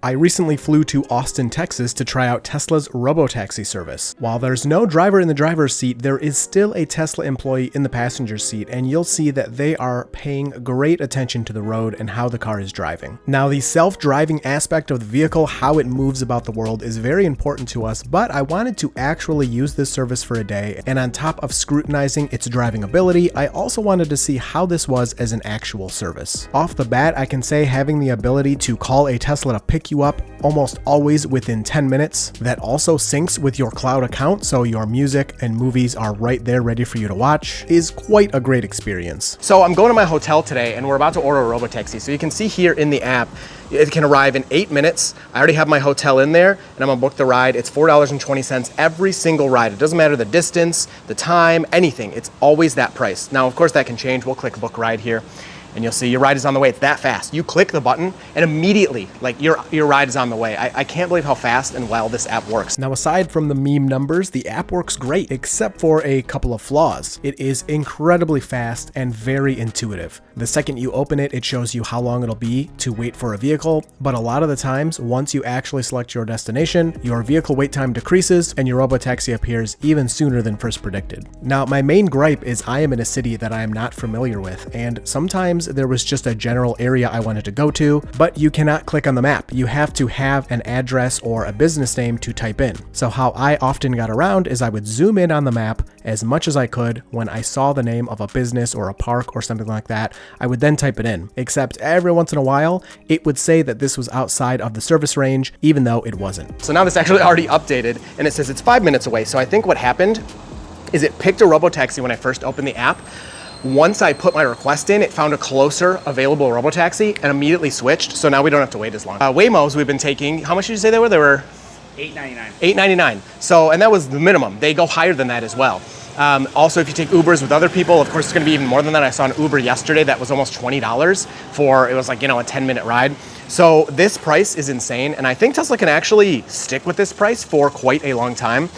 I recently flew to Austin, Texas to try out Tesla's RoboTaxi service. While there's no driver in the driver's seat, there is still a Tesla employee in the passenger seat, and you'll see that they are paying great attention to the road and how the car is driving. Now, the self-driving aspect of the vehicle, how it moves about the world, is very important to us, but I wanted to actually use this service for a day, and on top of scrutinizing its driving ability, I also wanted to see how this was as an actual service. Off the bat, I can say having the ability to call a Tesla to pick you up almost always within 10 minutes, that also syncs with your cloud account, so your music and movies are right there ready for you to watch, is quite a great experience. So I'm going to my hotel today and we're about to order a RoboTaxi. So you can see here in the app, it can arrive in 8 minutes. I already have my hotel in there and I'm gonna book the ride. It's $4.20 every single ride. It doesn't matter the distance, the time, anything. It's always that price. Now, of course, that can change. We'll click book ride here. And you'll see your ride is on the way. It's that fast. You click the button and immediately, like, your ride is on the way. I can't believe how fast and well this app works. Now, aside from the meme numbers, the app works great, except for a couple of flaws. It is incredibly fast and very intuitive. The second you open it, it shows you how long it'll be to wait for a vehicle, but a lot of the times, once you actually select your destination, your vehicle wait time decreases and your RoboTaxi appears even sooner than first predicted. Now, my main gripe is I am in a city that I am not familiar with, and sometimes there was just a general area I wanted to go to, but you cannot click on the map. You have to have an address or a business name to type in. So how I often got around is I would zoom in on the map as much as I could. When I saw the name of a business or a park or something like that, I would then type it in. Except every once in a while, it would say that this was outside of the service range, even though it wasn't. So now this actually already updated and it says it's 5 minutes away. So I think what happened is it picked a RoboTaxi when I first opened the app. Once I put my request in, it found a closer available RoboTaxi and immediately switched. So now we don't have to wait as long. Waymos we've been taking, how much did you say they were? They were $8.99. $8.99. So, and that was the minimum. They go higher than that as well. Also, if you take Ubers with other people, of course, it's going to be even more than that. I saw an Uber yesterday that was almost $20 for, it was like, you know, a 10-minute ride. So this price is insane, and I think Tesla can actually stick with this price for quite a long time.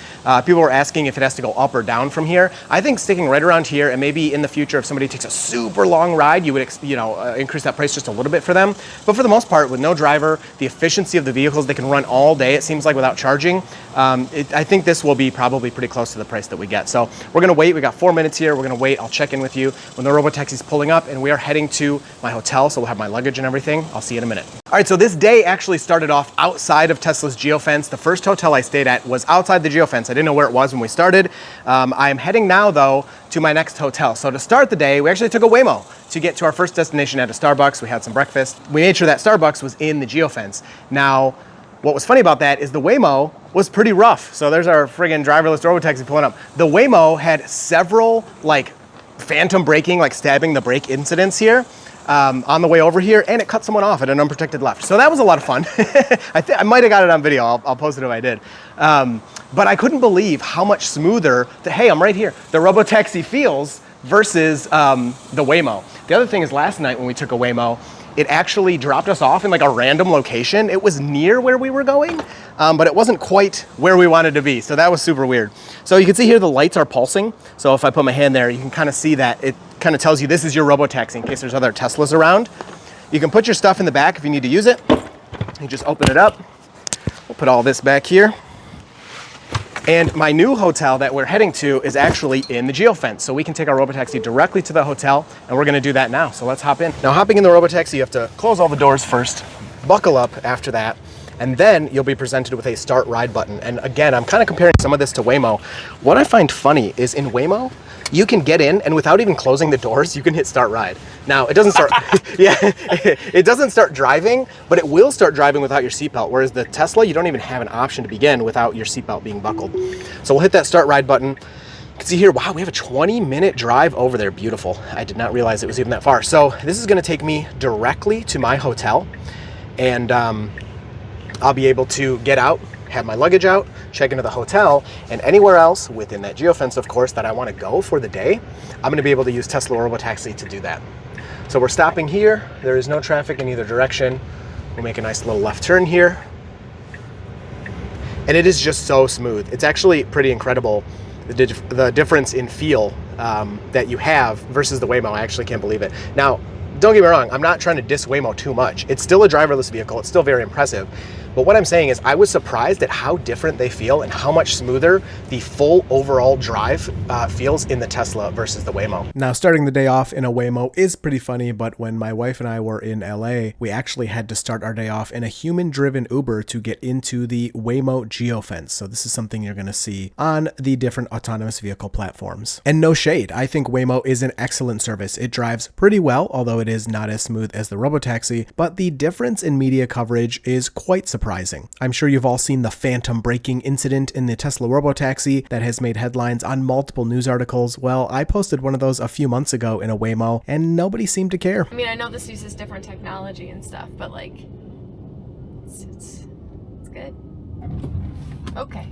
People were asking if it has to go up or down from here. I think sticking right around here, and maybe in the future, if somebody takes a super long ride, you would increase that price just a little bit for them. But for the most part, with no driver, the efficiency of the vehicles, they can run all day, it seems like, without charging. I think this will be probably pretty close to the price that we get. So we're gonna wait. We got 4 minutes here. We're gonna wait. I'll check in with you when the RoboTaxi's pulling up, and we are heading to my hotel, so we'll have my luggage and everything. I'll see you in a minute. All right, so this day actually started off outside of Tesla's geofence. The first hotel I stayed at was outside the geofence. I didn't know where it was when we started. I'm heading now, though, to my next hotel. So to start the day, we actually took a Waymo to get to our first destination at a Starbucks. We had some breakfast. We made sure that Starbucks was in the geofence. Now, what was funny about that is the Waymo was pretty rough. So there's our friggin' driverless RoboTaxi pulling up. The Waymo had several, like, phantom braking, like stabbing the brake incidents here. On the way over here, and it cut someone off at an unprotected left. So that was a lot of fun. I might have got it on video. I'll post it if I did. But I couldn't believe how much smoother hey, I'm right here, the RoboTaxi feels versus the Waymo. The other thing is, last night when we took a Waymo, it actually dropped us off in like a random location. It was near where we were going, but it wasn't quite where we wanted to be. So that was super weird. So you can see here the lights are pulsing. So if I put my hand there, you can kind of see that it kind of tells you this is your RoboTaxi in case there's other Teslas around. You can put your stuff in the back if you need to use it. You just open it up. We'll put all this back here. And my new hotel that we're heading to is actually in the geofence. So we can take our RoboTaxi directly to the hotel, and we're gonna do that now. So let's hop in. Now, hopping in the RoboTaxi, you have to close all the doors first, buckle up after that, and then you'll be presented with a start ride button. And again, I'm kind of comparing some of this to Waymo. What I find funny is in Waymo, you can get in and without even closing the doors, you can hit start ride. Now, it doesn't start, yeah, it doesn't start driving, but it will start driving without your seatbelt. Whereas the Tesla, you don't even have an option to begin without your seatbelt being buckled. So we'll hit that start ride button. You can see here, wow, we have a 20-minute drive over there. Beautiful. I did not realize it was even that far. So this is gonna take me directly to my hotel, and I'll be able to get out, have my luggage out, check into the hotel, and anywhere else within that geofence, of course, that I want to go for the day, I'm going to be able to use Tesla RoboTaxi to do that. So we're stopping here. There is no traffic in either direction. We'll make a nice little left turn here. And it is just so smooth. It's actually pretty incredible, the difference in feel that you have versus the Waymo. I actually can't believe it. Now, don't get me wrong, I'm not trying to diss Waymo too much. It's still a driverless vehicle. It's still very impressive. But what I'm saying is I was surprised at how different they feel and how much smoother the full overall drive feels in the Tesla versus the Waymo. Now, starting the day off in a Waymo is pretty funny, but when my wife and I were in LA, we actually had to start our day off in a human-driven Uber to get into the Waymo geofence. So this is something you're going to see on the different autonomous vehicle platforms. And no shade, I think Waymo is an excellent service. It drives pretty well, although it is not as smooth as the RoboTaxi, but the difference in media coverage is quite surprising. I'm sure you've all seen the phantom braking incident in the Tesla RoboTaxi that has made headlines on multiple news articles. Well, I posted one of those a few months ago in a Waymo, and nobody seemed to care. I mean, I know this uses different technology and stuff, but like, it's good. Okay.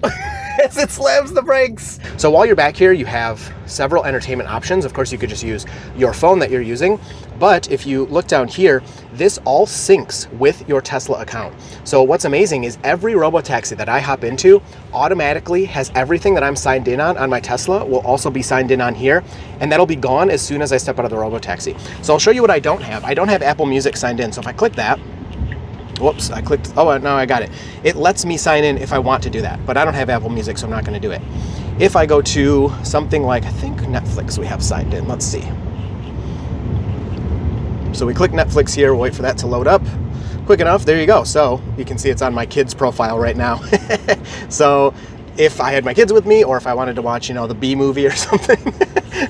As it slams the brakes. So while you're back here, you have several entertainment options. Of course, you could just use your phone that you're using. But if you look down here, this all syncs with your Tesla account. So what's amazing is every RoboTaxi that I hop into automatically has everything that I'm signed in on my Tesla will also be signed in on here. And that'll be gone as soon as I step out of the RoboTaxi. So I'll show you what I don't have. I don't have Apple Music signed in. So if I click that, whoops, I clicked, oh, no, I got it. It lets me sign in if I want to do that, but I don't have Apple Music, so I'm not going to do it. If I go to something like, I think Netflix we have signed in, let's see. So we click Netflix here, we'll wait for that to load up. Quick enough, there you go. So you can see it's on my kids' profile right now. So if I had my kids with me, or if I wanted to watch, you know, the B movie or something,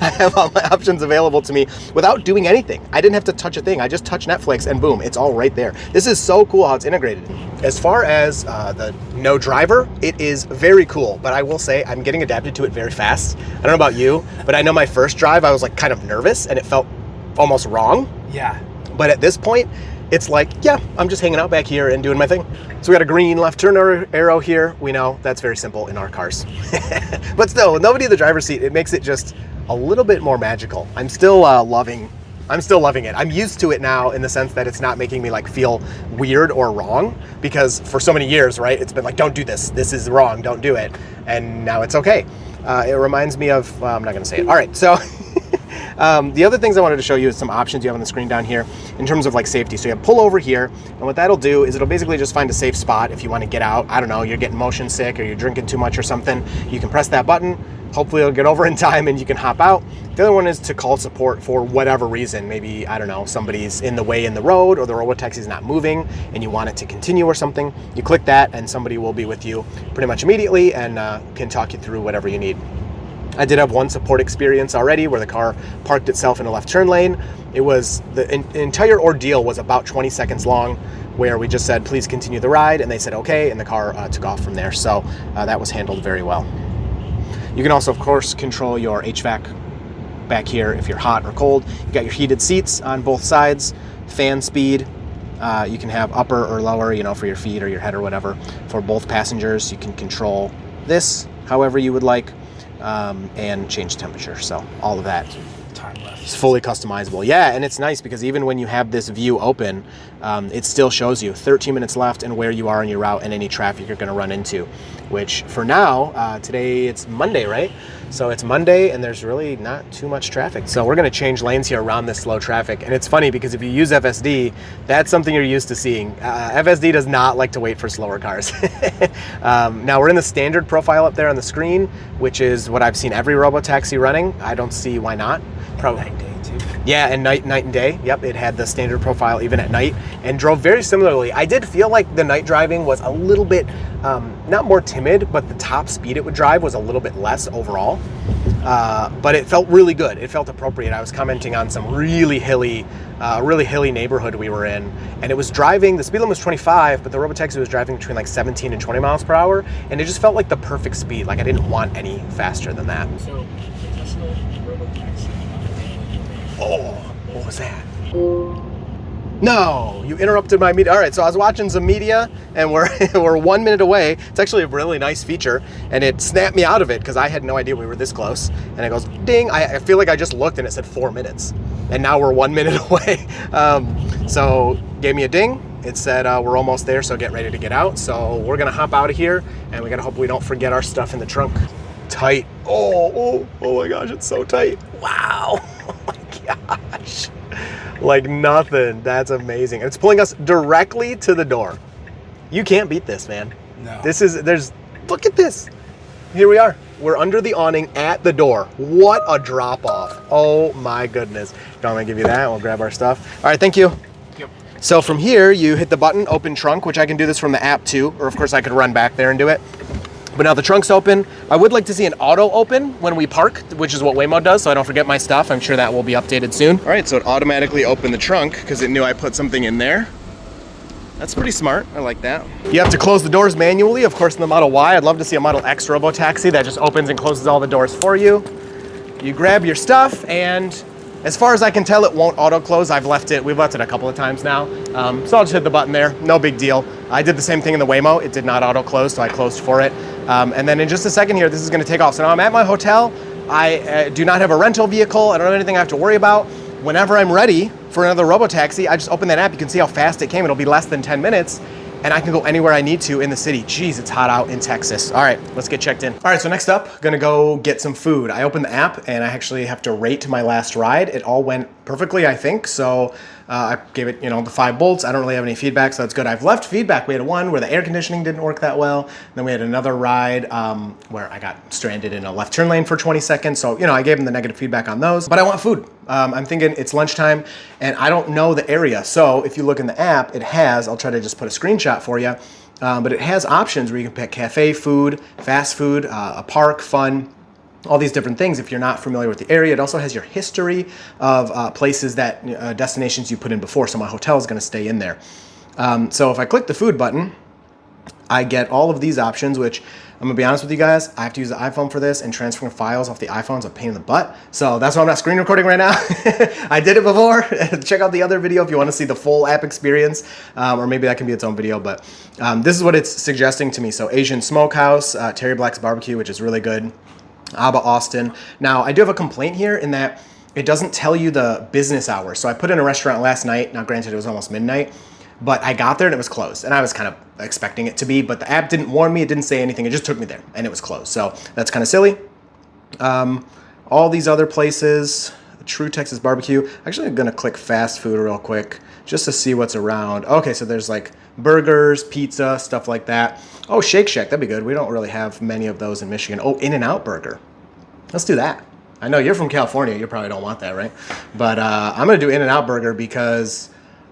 I have all my options available to me without doing anything. I didn't have to touch a thing. I just touched Netflix and boom, it's all right there. This is so cool how it's integrated. As far as the no driver, it is very cool, but I will say I'm getting adapted to it very fast. I don't know about you, but I know my first drive, I was like kind of nervous and it felt almost wrong. Yeah. But at this point, it's like, yeah, I'm just hanging out back here and doing my thing. So we got a green left turn arrow here. We know that's very simple in our cars. But still, with nobody in the driver's seat, it makes it just a little bit more magical. I'm still loving it. I'm used to it now in the sense that it's not making me like feel weird or wrong, because for so many years, right, it's been like, don't do this. This is wrong. Don't do it. And now it's okay. It reminds me of, well, I'm not going to say it. All right. So the other things I wanted to show you is some options you have on the screen down here in terms of like safety. So you have pull over here, and what that'll do is it'll basically just find a safe spot if you want to get out. I don't know, you're getting motion sick or you're drinking too much or something. You can press that button. Hopefully it'll get over in time and you can hop out. The other one is to call support for whatever reason. Maybe, I don't know, somebody's in the way in the road, or the RoboTaxi is not moving and you want it to continue or something. You click that and somebody will be with you pretty much immediately and can talk you through whatever you need. I did have one support experience already where the car parked itself in a left turn lane. It was, the entire ordeal was about 20 seconds long, where we just said, please continue the ride, and they said okay, and the car took off from there. So that was handled very well. You can also, of course, control your HVAC back here if you're hot or cold. You got your heated seats on both sides, fan speed. You can have upper or lower, you know, for your feet or your head or whatever. For both passengers, you can control this however you would like. And change temperature. So all of that is fully customizable. Yeah, and it's nice because even when you have this view open, it still shows you 13 minutes left and where you are on your route and any traffic you're going to run into, which for now, today it's Monday, right? So it's Monday and there's really not too much traffic. So we're going to change lanes here around this slow traffic. And it's funny because if you use FSD, that's something you're used to seeing. FSD does not like to wait for slower cars. Now we're in the standard profile up there on the screen, which is what I've seen every RoboTaxi running. I don't see why not. Probably. Night and day too. Yeah, and night and day. Yep, it had the standard profile even at night and drove very similarly. I did feel like the night driving was a little bit, not more timid, but the top speed it would drive was a little bit less overall. But it felt really good. It felt appropriate. I was commenting on some really hilly neighborhood we were in, and it was driving, the speed limit was 25, but the RoboTaxi was driving between like 17 and 20 miles per hour, and it just felt like the perfect speed. Like I didn't want any faster than that. So, Tesla RoboTaxi. Oh, what was that? No, you interrupted my media. All right, so I was watching some media and we're 1 minute away. It's actually a really nice feature and it snapped me out of it because I had no idea we were this close. And it goes, ding, I feel like I just looked and it said 4 minutes and now we're 1 minute away. So gave me a ding. It said we're almost there, so get ready to get out. So we're gonna hop out of here and we gotta hope we don't forget our stuff in the trunk. Tight. Oh my gosh, it's so tight. Wow. Oh my gosh. like nothing. That's amazing. And it's pulling us directly to the door. You can't beat this, man. No. Look at this. Here we are. We're under the awning at the door. What a drop off. Oh my goodness. I'm gonna give you that. We'll grab our stuff. All right, thank you. Yep. So from here, you hit the button, open trunk, which I can do this from the app too, or of course I could run back there and do it. But now the trunk's open. I would like to see an auto open when we park, which is what Waymo does, so I don't forget my stuff. I'm sure that will be updated soon. All right, so it automatically opened the trunk because it knew I put something in there. That's pretty smart. I like that. You have to close the doors manually, of course, in the Model Y. I'd love to see a Model X RoboTaxi that just opens and closes all the doors for you. You grab your stuff, and as far as I can tell, it won't auto close. We've left it a couple of times now. So I'll just hit the button there, no big deal. I did the same thing in the Waymo. It did not auto close, so I closed for it. And then in just a second here, this is gonna take off. So now I'm at my hotel. I do not have a rental vehicle. I don't have anything I have to worry about. Whenever I'm ready for another RoboTaxi, I just open that app. You can see how fast it came. It'll be less than 10 minutes. And I can go anywhere I need to in the city. Jeez, it's hot out in Texas. All right, let's get checked in. All right, so next up, gonna go get some food. I opened the app and I actually have to rate my last ride. It all went perfectly, I think. So I gave it, the 5 bolts. I don't really have any feedback, so that's good. I've left feedback. We had one where the air conditioning didn't work that well. Then we had another ride where I got stranded in a left turn lane for 20 seconds. So, I gave them the negative feedback on those, but I want food. I'm thinking it's lunchtime and I don't know the area. So if you look in the app, I'll try to just put a screenshot for you, but it has options where you can pick cafe food, fast food, a park, fun, all these different things. If you're not familiar with the area, it also has your history of places destinations you put in before. So my hotel is gonna stay in there. So if I click the food button, I get all of these options, which I'm gonna be honest with you guys, I have to use the iPhone for this, and transferring files off the iPhone is a pain in the butt. So that's why I'm not screen recording right now. I did it before. Check out the other video if you wanna see the full app experience, or maybe that can be its own video, but this is what it's suggesting to me. So Asian Smokehouse, Terry Black's Barbecue, which is really good. Abba Austin. Now, I do have a complaint here in that it doesn't tell you the business hours. So I put in a restaurant last night. Now, granted, it was almost midnight, but I got there and it was closed. And I was kind of expecting it to be, but the app didn't warn me. It didn't say anything. It just took me there and it was closed. So that's kind of silly. All these other places, True Texas Barbecue. Actually, I'm going to click fast food real quick just to see what's around. Okay, so there's like burgers, pizza, stuff like that. Oh, Shake Shack, that'd be good. We don't really have many of those in Michigan. Oh, In-N-Out Burger. Let's do that. I know you're from California. You probably don't want that, right? But I'm going to do In-N-Out Burger because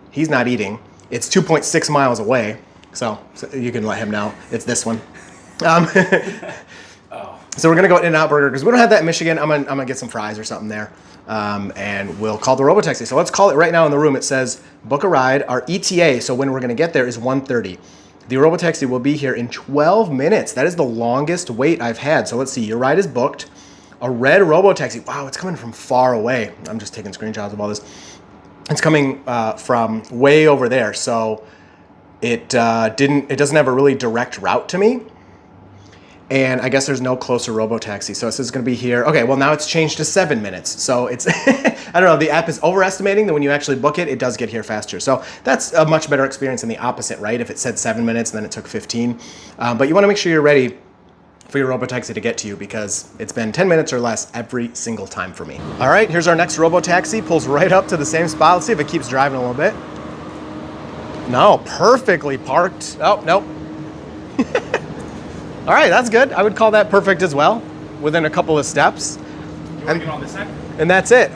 he's not eating. It's 2.6 miles away. So you can let him know. It's this one. So we're going to go In-N-Out Burger because we don't have that in Michigan. I'm gonna get some fries or something there. And we'll call the RoboTaxi. So let's call it right now in the room. It says book a ride. Our ETA, so when we're going to get there, is 1:30. The RoboTaxi will be here in 12 minutes. That is the longest wait I've had. So let's see. Your ride is booked. A red RoboTaxi. Wow, it's coming from far away. I'm just taking screenshots of all this. It's coming from way over there. So it doesn't have a really direct route to me. And I guess there's no closer RoboTaxi. So it says it's going to be here. Okay, well, now it's changed to 7 minutes. So it's, I don't know, the app is overestimating that when you actually book it, it does get here faster. So that's a much better experience than the opposite, right? If it said 7 minutes and then it took 15. But you want to make sure you're ready for your RoboTaxi to get to you because it's been 10 minutes or less every single time for me. All right, here's our next RoboTaxi. Pulls right up to the same spot. Let's see if it keeps driving a little bit. No, perfectly parked. Oh, nope. All right, that's good. I would call that perfect as well, within a couple of steps. You want to get on this side? And that's it.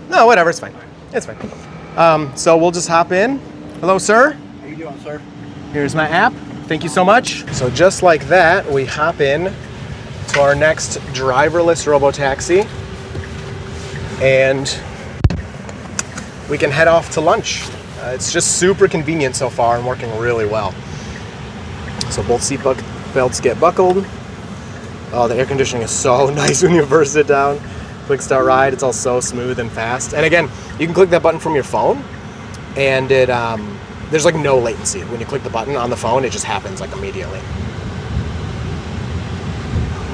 No, whatever, it's fine. It's fine. So we'll just hop in. Hello, sir. How you doing, sir? Here's my app. Thank you so much. So just like that, we hop in to our next driverless RoboTaxi, and we can head off to lunch. It's just super convenient so far and working really well. So both seat belts get buckled. Oh, the air conditioning is so nice when you first sit down. Click start ride, it's all so smooth and fast. And again, you can click that button from your phone and it there's like no latency. When you click the button on the phone, it just happens like immediately.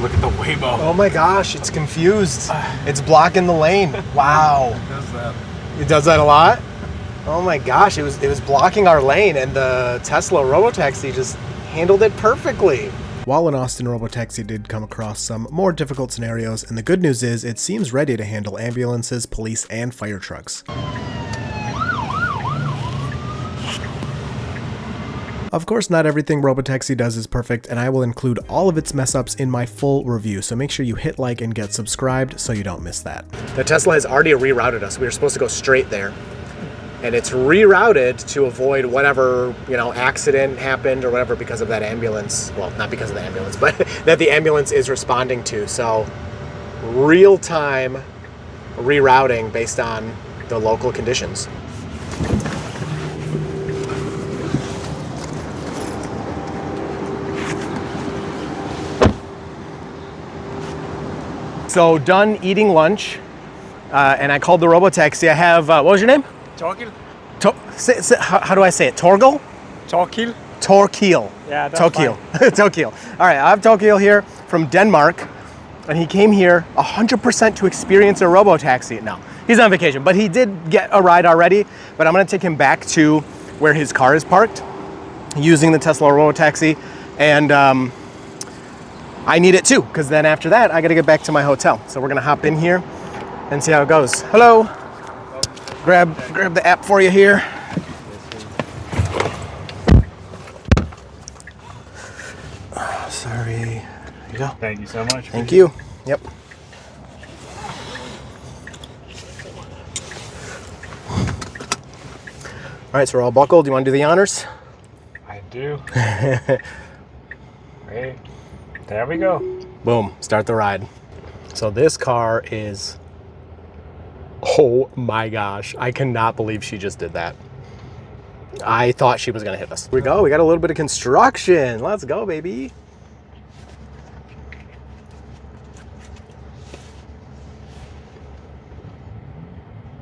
Look at the Waymo. Oh my gosh, it's confused. It's blocking the lane. Wow. It does that. It does that a lot? Oh my gosh, it was blocking our lane and the Tesla RoboTaxi just handled it perfectly. While in Austin, RoboTaxi did come across some more difficult scenarios, and the good news is it seems ready to handle ambulances, police, and fire trucks. Of course, not everything RoboTaxi does is perfect, and I will include all of its mess ups in my full review, so make sure you hit like and get subscribed so you don't miss that. The Tesla has already rerouted us. We were supposed to go straight there. And it's rerouted to avoid whatever, accident happened or whatever because of that ambulance. Well, not because of the ambulance, but that the ambulance is responding to. So real-time rerouting based on the local conditions. So done eating lunch, and I called the RoboTaxi. I have, what was your name? Torquil? How do I say it? Torgil? Torquil? Torquil. Yeah, that's Torquil. Torquil. All right, I have Torquil here from Denmark, and he came here 100% to experience a RoboTaxi. No, he's on vacation, but he did get a ride already, but I'm gonna take him back to where his car is parked using the Tesla RoboTaxi, and I need it too, because then after that, I gotta get back to my hotel. So we're gonna hop in here and see how it goes. Hello. Grab the app for you here. Sorry. Here you go. Thank you so much. Thank you. Yep. All right, so we're all buckled. Do you want to do the honors? I do. Hey, there we go. Boom, start the ride. So this car is, oh my gosh, I cannot believe she just did that. I thought she was gonna hit us. Here we go, we got a little bit of construction. Let's go, baby.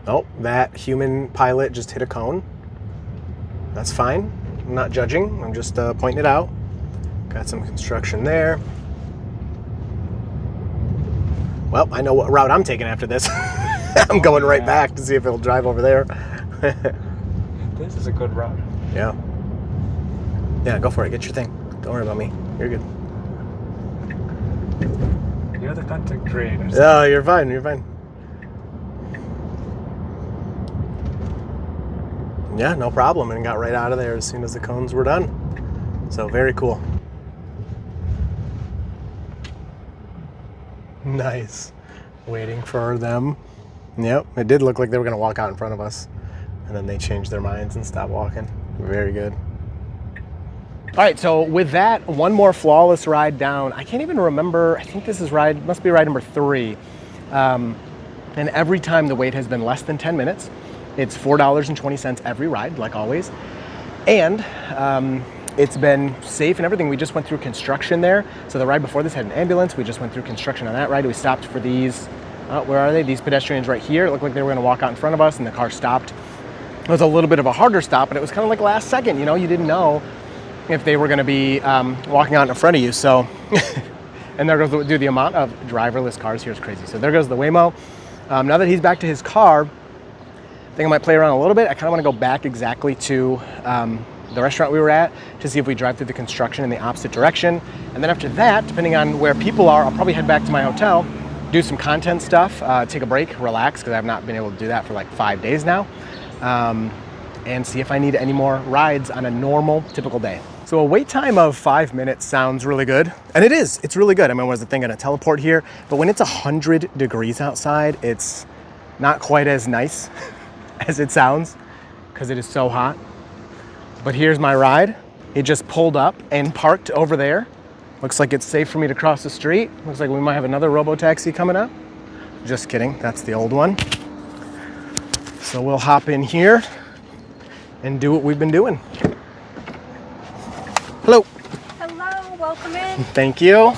Oh, that human pilot just hit a cone. That's fine, I'm not judging, I'm just pointing it out. Got some construction there. Well, I know what route I'm taking after this. I'm going right back to see if it'll drive over there. This is a good route. Yeah. Yeah, go for it. Get your thing. Don't worry about me. You're good. You're the content creator. No, you're fine. You're fine. Yeah, no problem. And got right out of there as soon as the cones were done. So very cool. Nice. Waiting for them. Yep, it did look like they were going to walk out in front of us. And then they changed their minds and stopped walking. Very good. All right, so with that, one more flawless ride down. I can't even remember. I think this is must be ride number 3. And every time the wait has been less than 10 minutes. It's $4.20 every ride, like always. And it's been safe and everything. We just went through construction there. So the ride before this had an ambulance. We just went through construction on that ride. We stopped for these, where are they? These pedestrians right here. It looked like they were gonna walk out in front of us and the car stopped. It was a little bit of a harder stop, but it was kind of like last second, you didn't know if they were gonna be walking out in front of you. So, and there goes the amount of driverless cars here is crazy. So there goes the Waymo. Now that he's back to his car, I think I might play around a little bit. I kind of want to go back exactly to the restaurant we were at to see if we drive through the construction in the opposite direction. And then after that, depending on where people are, I'll probably head back to my hotel, do some content stuff, take a break, relax, because I've not been able to do that for like 5 days now, and see if I need any more rides on a normal, typical day. So a wait time of 5 minutes sounds really good. And it is, it's really good. I mean, was the thing gonna teleport here? But when it's 100 degrees outside, it's not quite as nice as it sounds, because it is so hot. But here's my ride. It just pulled up and parked over there. Looks like it's safe for me to cross the street. Looks like we might have another RoboTaxi coming up. Just kidding, that's the old one. So we'll hop in here and do what we've been doing. Hello. Hello, welcome in. Thank you.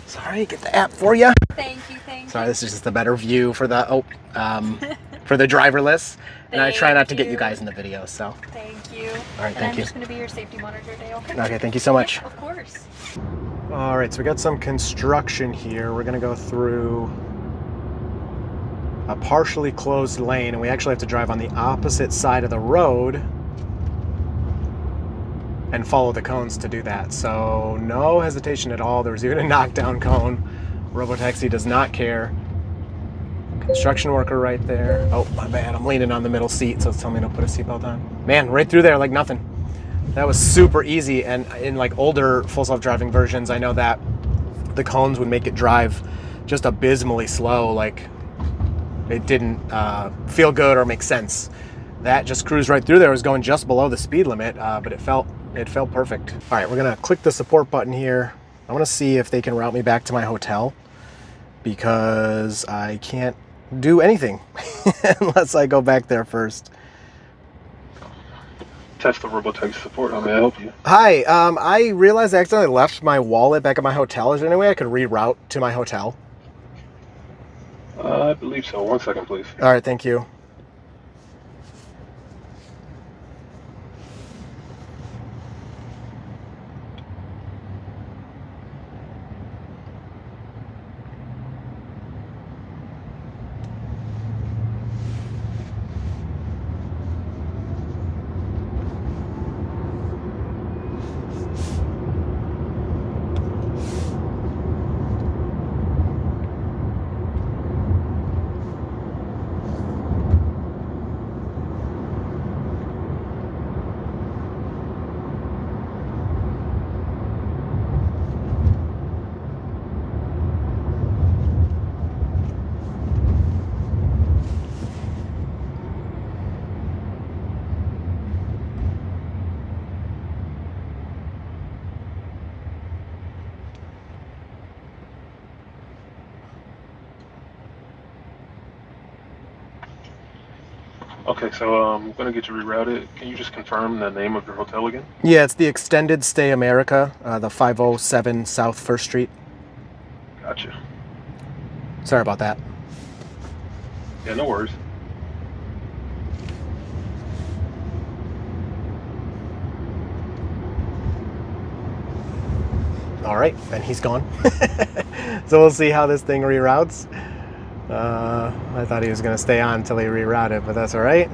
Sorry, get the app for you. Thank you, thank you. Sorry, this is just a better view for the, for the driverless. And I try not to get you guys in the video, so. Thank you. All right, thank you. I'm just going to be your safety monitor today, okay? Okay, thank you so much. Yeah, of course. All right, so we got some construction here. We're gonna go through a partially closed lane, and we actually have to drive on the opposite side of the road and follow the cones to do that. So no hesitation at all. There was even a knockdown cone. RoboTaxi does not care. Construction worker right there. Oh, my bad. I'm leaning on the middle seat, so it's telling me to put a seatbelt on. Man, right through there like nothing. That was super easy. And in like older full self-driving versions, I know that the cones would make it drive just abysmally slow. Like it didn't feel good or make sense. That just cruised right through there. It was going just below the speed limit, but it felt perfect. All right, we're gonna click the support button here. I wanna see if they can route me back to my hotel because I can't do anything unless I go back there first. Test the RoboTaxi support. How may I help you? Hi, I realized I accidentally left my wallet back at my hotel. Is there any way I could reroute to my hotel? I believe so. 1 second, please. All right, thank you. Okay, so I'm going to get you rerouted. Can you just confirm the name of your hotel again? Yeah, it's the Extended Stay America, the 507 South 1st Street. Gotcha. Sorry about that. Yeah, no worries. All right, and he's gone. So we'll see how this thing reroutes. I thought he was going to stay on until he rerouted, but that's all right.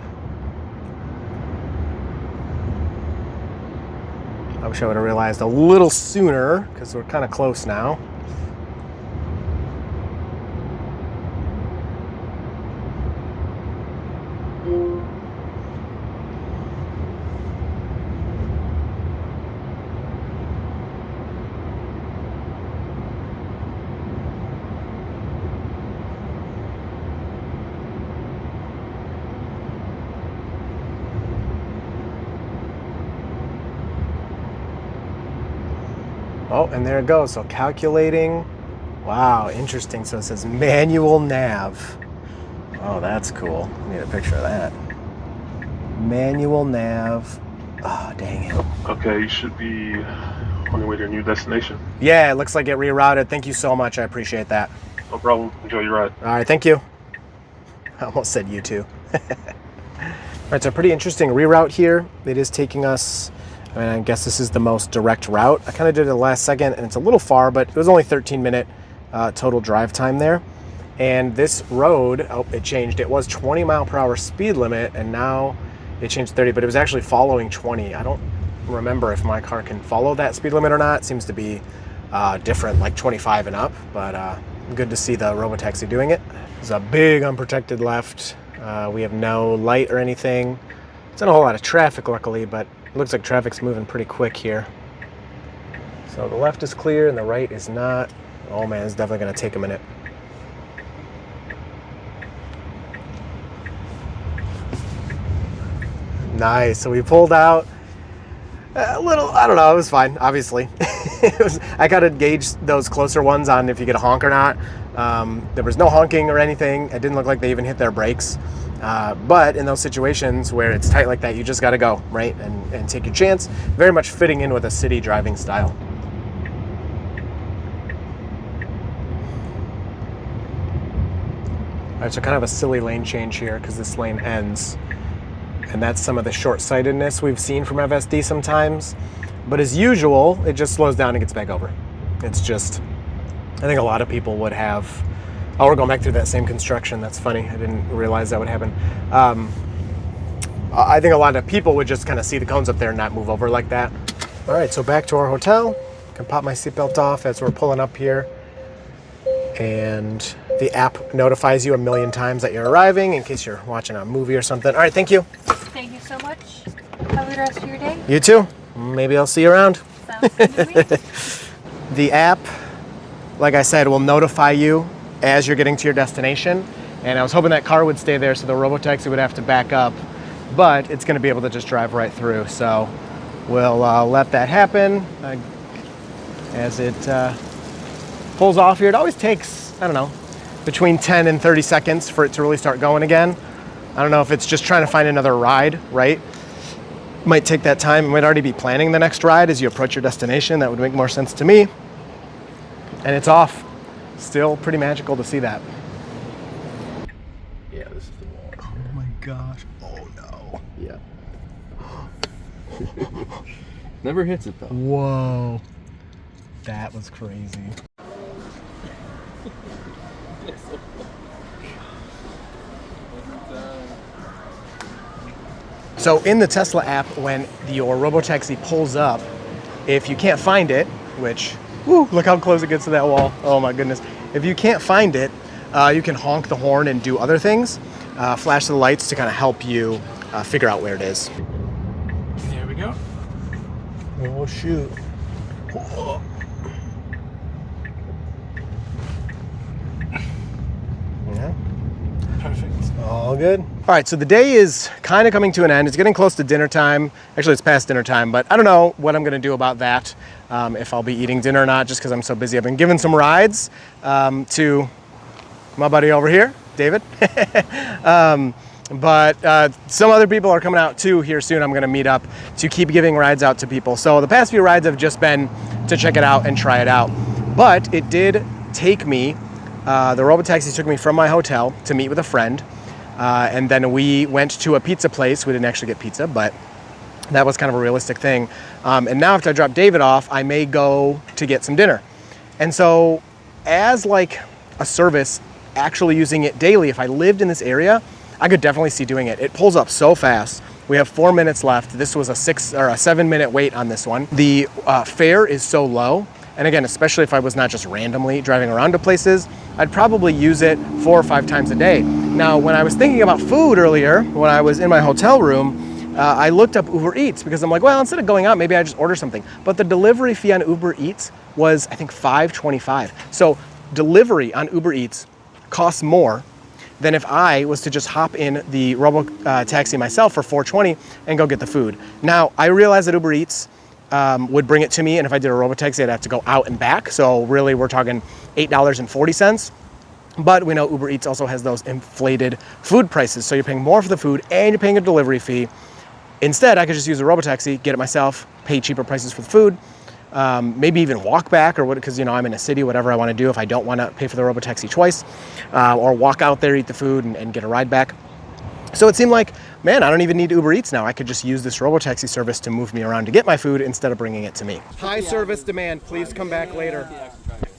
I wish I would have realized a little sooner because we're kind of close now. Oh, and there it goes. So calculating. Wow, interesting. So it says manual nav. Oh, that's cool. I need a picture of that. Manual nav. Oh, dang it. Okay, you should be on your way to your new destination. Yeah, it looks like it rerouted. Thank you so much. I appreciate that. No problem. Enjoy your ride. All right, thank you. I almost said you too. All right, so a pretty interesting reroute here. It is taking us, I mean, I guess this is the most direct route. I kind of did it last second, and it's a little far, but it was only 13-minute total drive time there. And this road, oh, it changed. It was 20 mile per hour speed limit, and now it changed 30, but it was actually following 20. I don't remember if my car can follow that speed limit or not. It seems to be different, like 25 and up, but good to see the RoboTaxi doing it. There's a big unprotected left. We have no light or anything. It's not a whole lot of traffic, luckily, but it looks like traffic's moving pretty quick here. So the left is clear and the right is not. Oh man, it's definitely gonna take a minute. Nice, so we pulled out a little, I don't know, it was fine, obviously. I gotta gauge those closer ones on if you get a honk or not. There was no honking or anything. It didn't look like they even hit their brakes. But in those situations where it's tight like that, you just gotta go, right? And take your chance. Very much fitting in with a city driving style. All right, so kind of a silly lane change here because this lane ends. And that's some of the short-sightedness we've seen from FSD sometimes. But as usual, it just slows down and gets back over. It's just, I think a lot of people would have, oh, we're going back through that same construction. That's funny. I didn't realize that would happen. I think a lot of people would just kind of see the cones up there and not move over like that. All right, so back to our hotel. Can pop my seatbelt off as we're pulling up here. And the app notifies you a million times that you're arriving in case you're watching a movie or something. All right, thank you. Thank you so much. Have a good rest of your day. You too. Maybe I'll see you around. Sounds good to me. The app, like I said, will notify you as you're getting to your destination. And I was hoping that car would stay there so the RoboTaxi would have to back up, but it's gonna be able to just drive right through. So we'll let that happen as it pulls off here. It always takes, I don't know, between 10 and 30 seconds for it to really start going again. I don't know if it's just trying to find another ride, right? Might take that time. You might already be planning the next ride as you approach your destination. That would make more sense to me. And it's off. Still pretty magical to see that. Yeah, this is the wall. Oh my gosh. Oh no. Yeah. Never hits it though. Whoa. That was crazy. So in the Tesla app, when your RoboTaxi pulls up, if you can't find it, which, woo, look how close it gets to that wall. Oh my goodness. If you can't find it, you can honk the horn and do other things. Flash the lights to kind of help you figure out where it is. There we go. Oh shoot. Oh. Yeah. Perfect. All good. All right, so the day is kind of coming to an end. It's getting close to dinner time. Actually, it's past dinner time, but I don't know what I'm gonna do about that, if I'll be eating dinner or not, just because I'm so busy. I've been giving some rides to my buddy over here, David. But some other people are coming out too here soon. I'm gonna meet up to keep giving rides out to people. So the past few rides have just been to check it out and try it out. But it did take me, the RoboTaxi took me from my hotel to meet with a friend. And then we went to a pizza place. We didn't actually get pizza, but that was kind of a realistic thing. And now after I drop David off, I may go to get some dinner. And so as like a service, actually using it daily, if I lived in this area, I could definitely see doing it. It pulls up so fast. We have 4 minutes left. This was a 7 minute wait on this one. The fare is so low. And again, especially if I was not just randomly driving around to places, I'd probably use it 4 or 5 times a day. Now, when I was thinking about food earlier, when I was in my hotel room, I looked up Uber Eats because I'm like, well, instead of going out, maybe I just order something. But the delivery fee on Uber Eats was, I think, $5.25. So delivery on Uber Eats costs more than if I was to just hop in the RoboTaxi myself for $4.20 and go get the food. Now, I realize that Uber Eats would bring it to me, and if I did a RoboTaxi, I'd have to go out and back. So really, we're talking $8.40. But we know Uber Eats also has those inflated food prices. So you're paying more for the food and you're paying a delivery fee. Instead, I could just use a RoboTaxi, get it myself, pay cheaper prices for the food, maybe even walk back or what, because I'm in a city, whatever I want to do if I don't want to pay for the RoboTaxi twice, or walk out there, eat the food and get a ride back. So it seemed like, man, I don't even need Uber Eats now. I could just use this RoboTaxi service to move me around to get my food instead of bringing it to me. High service demand, please come back later.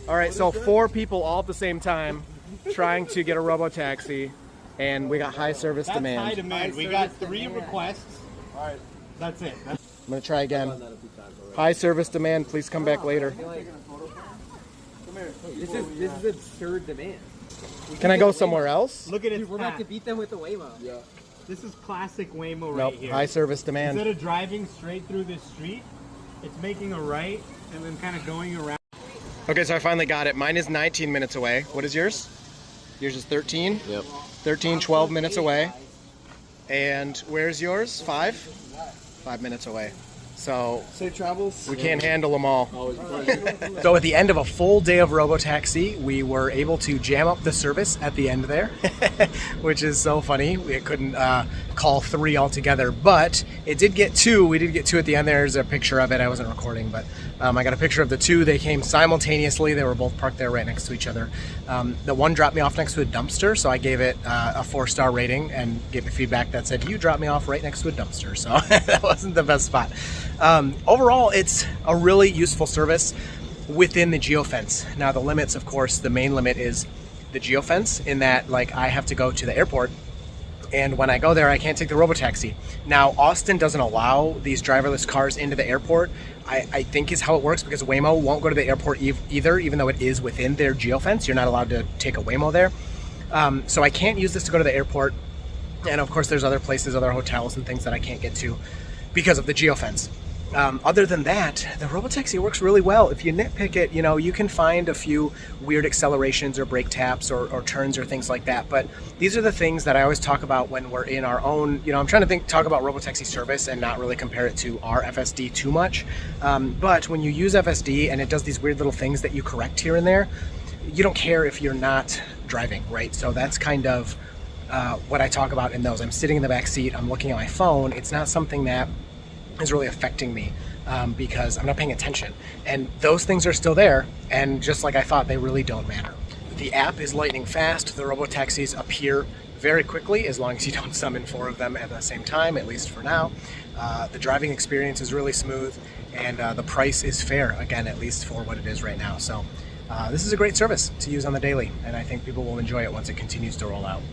All right, so 4 people all at the same time trying to get a RoboTaxi, and we got high service demand. High demand. We got 3 requests. All right, that's it. I'm gonna try again. High service demand, please come back later. This is absurd demand. Can I go somewhere else? Look at it. Dude, we're about to beat them with the Waymo. Yeah. This is classic Waymo right Nope, here. high service demand. Instead of driving straight through this street, it's making a right and then kind of going around. Okay, so I finally got it. Mine is 19 minutes away. What is yours? Yours is 13? Yep. 13, 12 minutes away. And where's yours? 5? 5 minutes away. So Safe travels. we can't handle them all. So at the end of a full day of RoboTaxi, we were able to jam up the service at the end there, which is so funny. We couldn't call 3 altogether, but it did get 2. We did get 2 at the end. There's a picture of it. I wasn't recording, but I got a picture of the 2. They came simultaneously. They were both parked there right next to each other. The one dropped me off next to a dumpster, so I gave it a 4-star rating and gave it feedback that said, you dropped me off right next to a dumpster. So that wasn't the best spot. Overall, it's a really useful service within the geofence. Now the limits, of course, the main limit is the geofence in that, like, I have to go to the airport And when I go there, I can't take the RoboTaxi. Now, Austin doesn't allow these driverless cars into the airport, I think is how it works, because Waymo won't go to the airport either, even though it is within their geofence. You're not allowed to take a Waymo there. So I can't use this to go to the airport. And of course, there's other places, other hotels and things that I can't get to because of the geofence. Other than that, the RoboTaxi works really well. If you nitpick it, you know, you can find a few weird accelerations or brake taps or turns or things like that. But these are the things that I always talk about when we're in our own, you know, I'm trying to talk about RoboTaxi service and not really compare it to our FSD too much. But when you use FSD and it does these weird little things that you correct here and there, you don't care if you're not driving, right? So that's kind of what I talk about in those. I'm sitting in the back seat, I'm looking at my phone. It's not something that is really affecting me because I'm not paying attention. And those things are still there, and just like I thought, they really don't matter. The app is lightning fast. The RoboTaxis appear very quickly, as long as you don't summon 4 of them at the same time, at least for now. The driving experience is really smooth, and the price is fair, again, at least for what it is right now. So this is a great service to use on the daily, and I think people will enjoy it once it continues to roll out.